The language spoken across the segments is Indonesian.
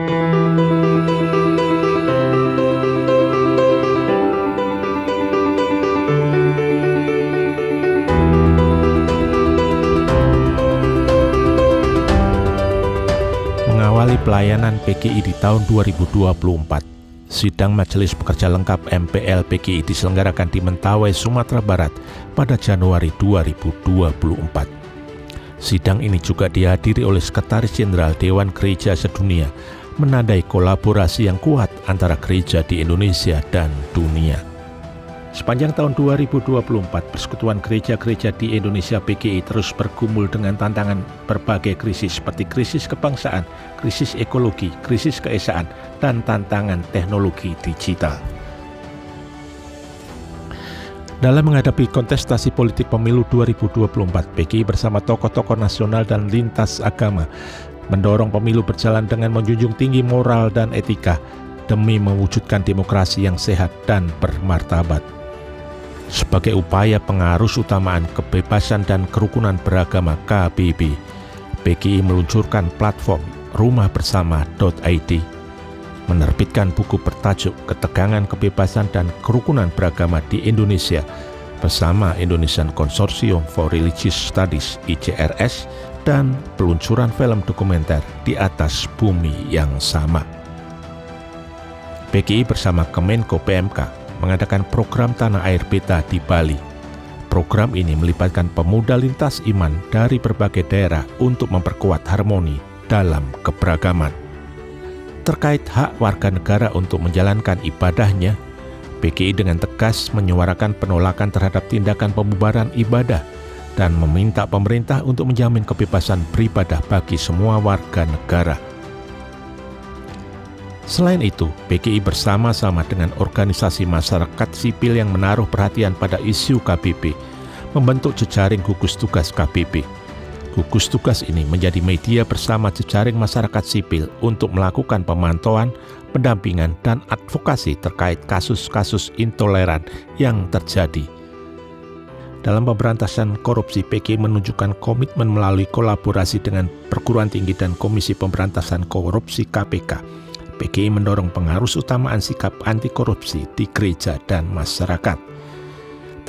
Mengawali pelayanan PGI di tahun 2024, sidang Majelis Pekerja Lengkap MPL PGI diselenggarakan di Mentawai, Sumatera Barat pada Januari 2024. Sidang ini juga dihadiri oleh Sekretaris Jenderal Dewan Gereja Sedunia, menandai kolaborasi yang kuat antara gereja di Indonesia dan dunia. Sepanjang tahun 2024, Persekutuan Gereja-Gereja di Indonesia PGI terus bergumul dengan tantangan berbagai krisis seperti krisis kebangsaan, krisis ekologi, krisis keesaan, dan tantangan teknologi digital. Dalam menghadapi kontestasi politik pemilu 2024, PGI bersama tokoh-tokoh nasional dan lintas agama mendorong pemilu berjalan dengan menjunjung tinggi moral dan etika demi mewujudkan demokrasi yang sehat dan bermartabat. Sebagai upaya pengarus utamaan kebebasan dan kerukunan beragama KBB, PGI meluncurkan platform rumahbersama.id, menerbitkan buku bertajuk Ketegangan Kebebasan dan Kerukunan Beragama di Indonesia bersama Indonesian Consortium for Religious Studies ICRS, dan peluncuran film dokumenter Di Atas Bumi Yang Sama. PGI bersama Kemenko PMK mengadakan program Tanah Air Beta di Bali. Program ini melibatkan pemuda lintas iman dari berbagai daerah untuk memperkuat harmoni dalam keberagaman. Terkait hak warga negara untuk menjalankan ibadahnya, PGI dengan tegas menyuarakan penolakan terhadap tindakan pembubaran ibadah dan meminta pemerintah untuk menjamin kebebasan beribadah bagi semua warga negara. Selain itu, PGI bersama-sama dengan organisasi masyarakat sipil yang menaruh perhatian pada isu KBB, membentuk jejaring gugus tugas KBB. Gugus tugas ini menjadi media bersama jejaring masyarakat sipil untuk melakukan pemantauan, pendampingan, dan advokasi terkait kasus-kasus intoleran yang terjadi. Dalam pemberantasan korupsi, PGI menunjukkan komitmen melalui kolaborasi dengan perguruan tinggi dan Komisi Pemberantasan Korupsi KPK. PGI mendorong pengarus utamaan sikap anti korupsi di gereja dan masyarakat.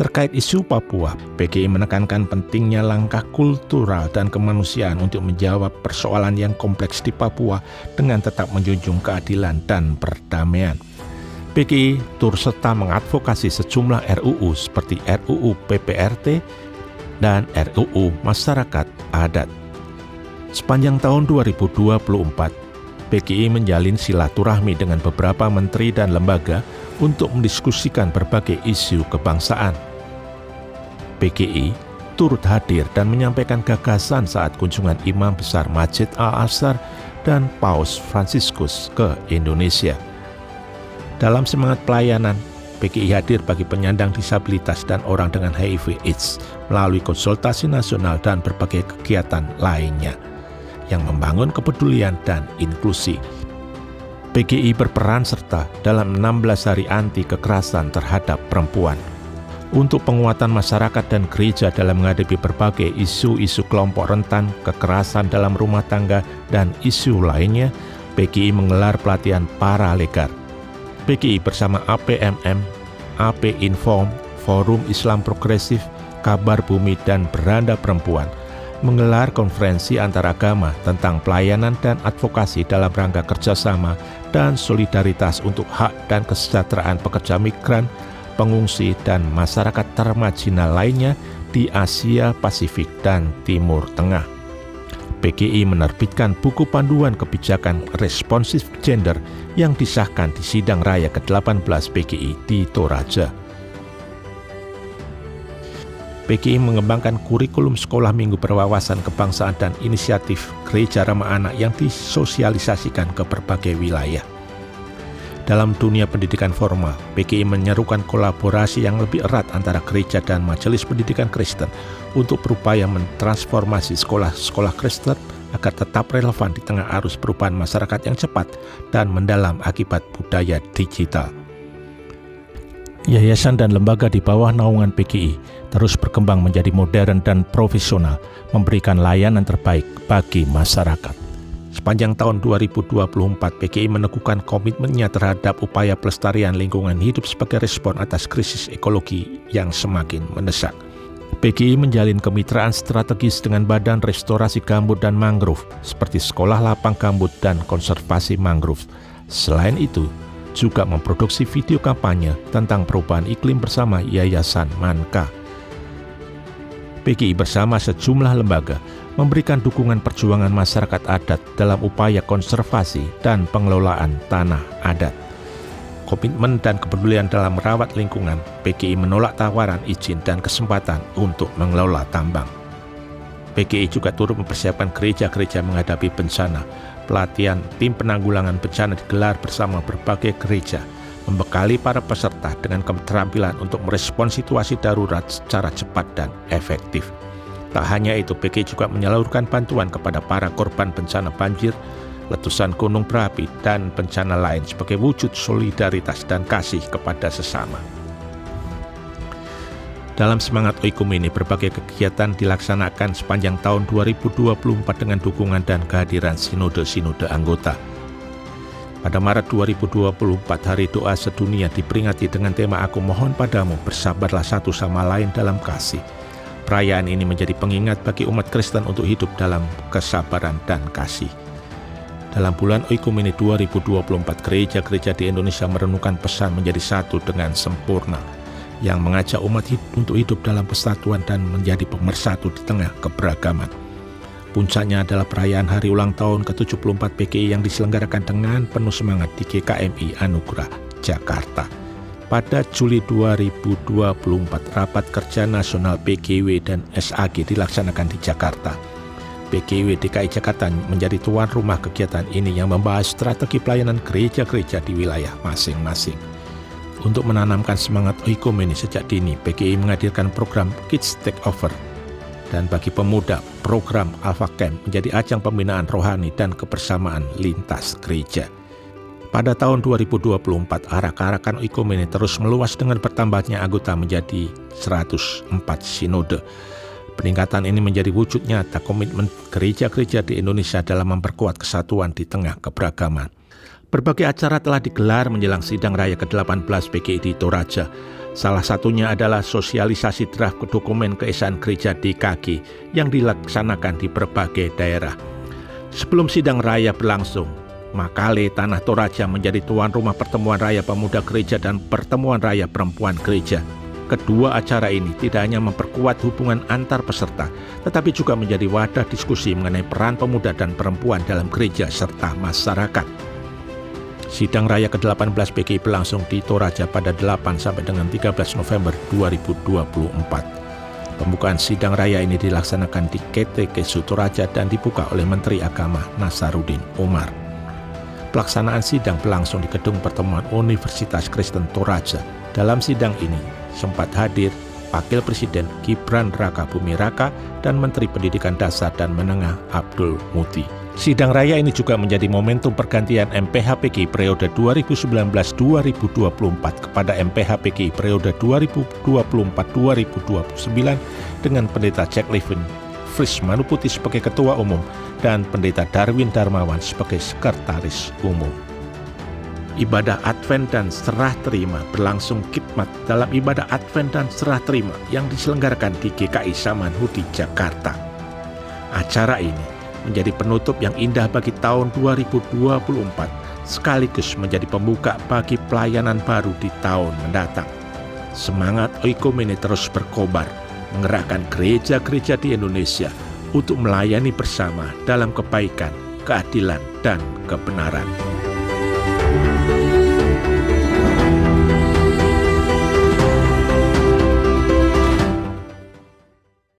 Terkait isu Papua, PGI menekankan pentingnya langkah kultural dan kemanusiaan untuk menjawab persoalan yang kompleks di Papua dengan tetap menjunjung keadilan dan perdamaian. PGI turut serta mengadvokasi sejumlah RUU seperti RUU PPRT dan RUU Masyarakat Adat. Sepanjang tahun 2024, PGI menjalin silaturahmi dengan beberapa menteri dan lembaga untuk mendiskusikan berbagai isu kebangsaan. PGI turut hadir dan menyampaikan gagasan saat kunjungan Imam Besar Masjid Al-Azhar dan Paus Fransiskus ke Indonesia. Dalam semangat pelayanan, PGI hadir bagi penyandang disabilitas dan orang dengan HIV/AIDS melalui konsultasi nasional dan berbagai kegiatan lainnya yang membangun kepedulian dan inklusi. PGI berperan serta dalam 16 hari anti kekerasan terhadap perempuan untuk penguatan masyarakat dan gereja dalam menghadapi berbagai isu-isu kelompok rentan, kekerasan dalam rumah tangga, dan isu lainnya. PGI menggelar pelatihan para legar. PGI bersama APMM, AP Inform, Forum Islam Progresif, Kabar Bumi, dan Beranda Perempuan menggelar konferensi antaragama tentang pelayanan dan advokasi dalam rangka kerjasama dan solidaritas untuk hak dan kesejahteraan pekerja migran, pengungsi, dan masyarakat termarginal lainnya di Asia Pasifik dan Timur Tengah. PGI menerbitkan buku panduan kebijakan responsif gender yang disahkan di Sidang Raya ke-18 PGI di Toraja. PGI mengembangkan kurikulum sekolah minggu berwawasan kebangsaan dan inisiatif Gereja Ramah Anak yang disosialisasikan ke berbagai wilayah. Dalam dunia pendidikan formal, PGI menyerukan kolaborasi yang lebih erat antara gereja dan Majelis Pendidikan Kristen untuk berupaya mentransformasi sekolah-sekolah Kristen agar tetap relevan di tengah arus perubahan masyarakat yang cepat dan mendalam akibat budaya digital. Yayasan dan lembaga di bawah naungan PGI terus berkembang menjadi modern dan profesional, memberikan layanan terbaik bagi masyarakat. Sepanjang tahun 2024, PGI meneguhkan komitmennya terhadap upaya pelestarian lingkungan hidup sebagai respon atas krisis ekologi yang semakin mendesak. PGI menjalin kemitraan strategis dengan Badan Restorasi Gambut dan Mangrove, seperti Sekolah Lapang Gambut dan Konservasi Mangrove. Selain itu, juga memproduksi video kampanye tentang perubahan iklim bersama Yayasan Manka. PGI bersama sejumlah lembaga memberikan dukungan perjuangan masyarakat adat dalam upaya konservasi dan pengelolaan tanah adat. Komitmen dan kepedulian dalam merawat lingkungan, PGI menolak tawaran izin dan kesempatan untuk mengelola tambang. PGI juga turut mempersiapkan gereja-gereja menghadapi bencana. Pelatihan tim penanggulangan bencana digelar bersama berbagai gereja, membekali para peserta dengan keterampilan untuk merespons situasi darurat secara cepat dan efektif. Tak hanya itu, PGI juga menyalurkan bantuan kepada para korban bencana banjir, letusan gunung berapi, dan bencana lain sebagai wujud solidaritas dan kasih kepada sesama. Dalam semangat Oikumene, berbagai kegiatan dilaksanakan sepanjang tahun 2024 dengan dukungan dan kehadiran sinode-sinode anggota. Pada Maret 2024, Hari Doa Sedunia diperingati dengan tema Aku Mohon Padamu, Bersabarlah Satu Sama Lain Dalam Kasih. Perayaan ini menjadi pengingat bagi umat Kristen untuk hidup dalam kesabaran dan kasih. Dalam bulan Oikumene 2024, gereja-gereja di Indonesia merenungkan pesan menjadi satu dengan sempurna, yang mengajak umat untuk hidup dalam persatuan dan menjadi pemersatu di tengah keberagaman. Puncaknya adalah perayaan hari ulang tahun ke-74 PGI yang diselenggarakan dengan penuh semangat di GKMI Anugerah, Jakarta. Pada Juli 2024, Rapat Kerja Nasional PGW dan SAG dilaksanakan di Jakarta. PGW DKI Jakarta menjadi tuan rumah kegiatan ini yang membahas strategi pelayanan gereja-gereja di wilayah masing-masing. Untuk menanamkan semangat Oikumene sejak dini, PGI menghadirkan program Kids Take Over. Dan bagi pemuda, program Alpha Camp menjadi ajang pembinaan rohani dan kebersamaan lintas gereja. Pada tahun 2024, arak-arakan Oikumene terus meluas dengan bertambahnya anggota menjadi 104 sinode. Peningkatan ini menjadi wujud nyata komitmen gereja-gereja di Indonesia dalam memperkuat kesatuan di tengah keberagaman. Berbagai acara telah digelar menjelang sidang raya ke-18 PGI di Toraja. Salah satunya adalah sosialisasi draft dokumen keesaan gereja DKG yang dilaksanakan di berbagai daerah. Sebelum sidang raya berlangsung, Makale Tanah Toraja menjadi tuan rumah pertemuan raya pemuda gereja dan pertemuan raya perempuan gereja. Kedua acara ini tidak hanya memperkuat hubungan antar peserta, tetapi juga menjadi wadah diskusi mengenai peran pemuda dan perempuan dalam gereja serta masyarakat. Sidang raya ke-18 PGI berlangsung di Toraja pada 8 sampai dengan 13 November 2024. Pembukaan sidang raya ini dilaksanakan di KTK Toraja dan dibuka oleh Menteri Agama Nasaruddin Umar. Pelaksanaan sidang berlangsung di Gedung Pertemuan Universitas Kristen Toraja. Dalam sidang ini sempat hadir Wakil Presiden Gibran Raka Buming Raka dan Menteri Pendidikan Dasar dan Menengah Abdul Muti. Sidang raya ini juga menjadi momentum pergantian MPH PGI periode 2019-2024 kepada MPH PGI periode 2024-2029 dengan Pendeta Jack Levin Fris Manuputi sebagai Ketua Umum dan Pendeta Darwin Darmawan sebagai Sekretaris Umum. Ibadah Advent dan Serah Terima berlangsung khidmat dalam ibadah Advent dan Serah Terima yang diselenggarakan di GKI Samanhudi, Jakarta. Acara ini menjadi penutup yang indah bagi tahun 2024, sekaligus menjadi pembuka bagi pelayanan baru di tahun mendatang. Semangat Oikumene terus berkobar, mengerahkan gereja-gereja di Indonesia untuk melayani bersama dalam kebaikan, keadilan, dan kebenaran.